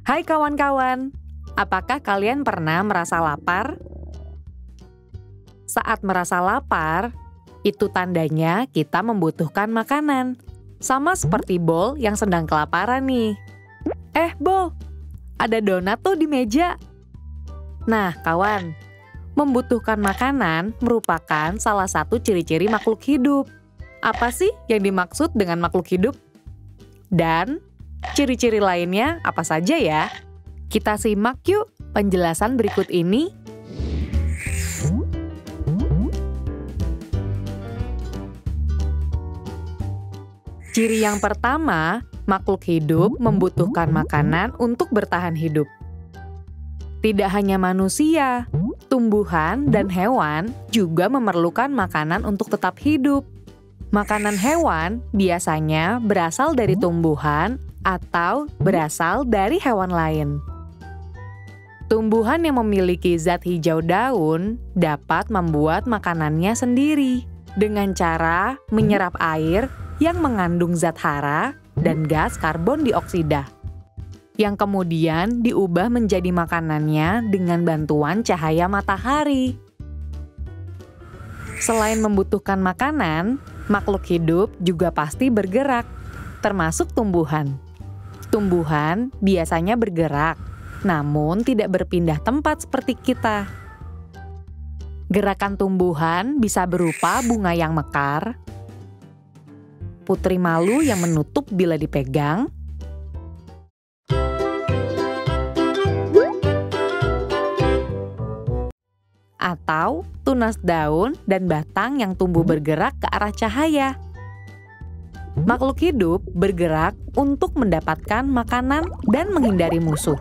Hai kawan-kawan, apakah kalian pernah merasa lapar? Saat merasa lapar, itu tandanya kita membutuhkan makanan. Sama seperti Bol yang sedang kelaparan nih. Bol, ada donat tuh di meja. Nah, kawan, membutuhkan makanan merupakan salah satu ciri-ciri makhluk hidup. Apa sih yang dimaksud dengan makhluk hidup? Dan ciri-ciri lainnya apa saja ya? Kita simak yuk penjelasan berikut ini. Ciri yang pertama, makhluk hidup membutuhkan makanan untuk bertahan hidup. Tidak hanya manusia, tumbuhan dan hewan juga memerlukan makanan untuk tetap hidup. Makanan hewan biasanya berasal dari tumbuhan atau berasal dari hewan lain. Tumbuhan yang memiliki zat hijau daun dapat membuat makanannya sendiri dengan cara menyerap air yang mengandung zat hara dan gas karbon dioksida, yang kemudian diubah menjadi makanannya dengan bantuan cahaya matahari. Selain membutuhkan makanan, makhluk hidup juga pasti bergerak, termasuk tumbuhan. Tumbuhan biasanya bergerak, namun tidak berpindah tempat seperti kita. Gerakan tumbuhan bisa berupa bunga yang mekar, putri malu yang menutup bila dipegang, atau tunas daun dan batang yang tumbuh bergerak ke arah cahaya. Makhluk hidup bergerak untuk mendapatkan makanan dan menghindari musuh.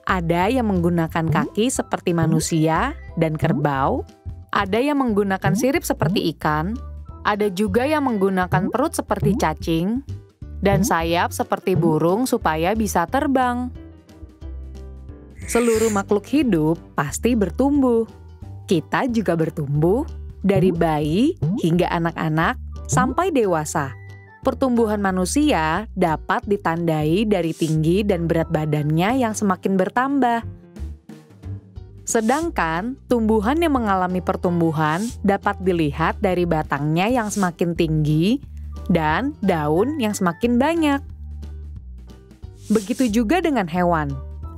Ada yang menggunakan kaki seperti manusia dan kerbau, ada yang menggunakan sirip seperti ikan, ada juga yang menggunakan perut seperti cacing, dan sayap seperti burung supaya bisa terbang. Seluruh makhluk hidup pasti bertumbuh. Kita juga bertumbuh, dari bayi hingga anak-anak sampai dewasa. Pertumbuhan manusia dapat ditandai dari tinggi dan berat badannya yang semakin bertambah. Sedangkan tumbuhan yang mengalami pertumbuhan dapat dilihat dari batangnya yang semakin tinggi dan daun yang semakin banyak. Begitu juga dengan hewan.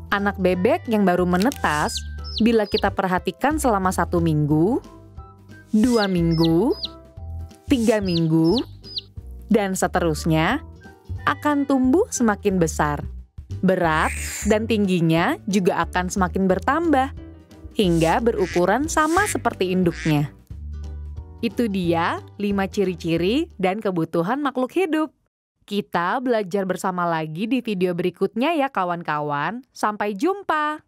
Anak bebek yang baru menetas, bila kita perhatikan selama 1 minggu, 2 minggu, 3 minggu, dan seterusnya, akan tumbuh semakin besar. Berat dan tingginya juga akan semakin bertambah, hingga berukuran sama seperti induknya. Itu dia 5 ciri-ciri dan kebutuhan makhluk hidup. Kita belajar bersama lagi di video berikutnya ya kawan-kawan. Sampai jumpa!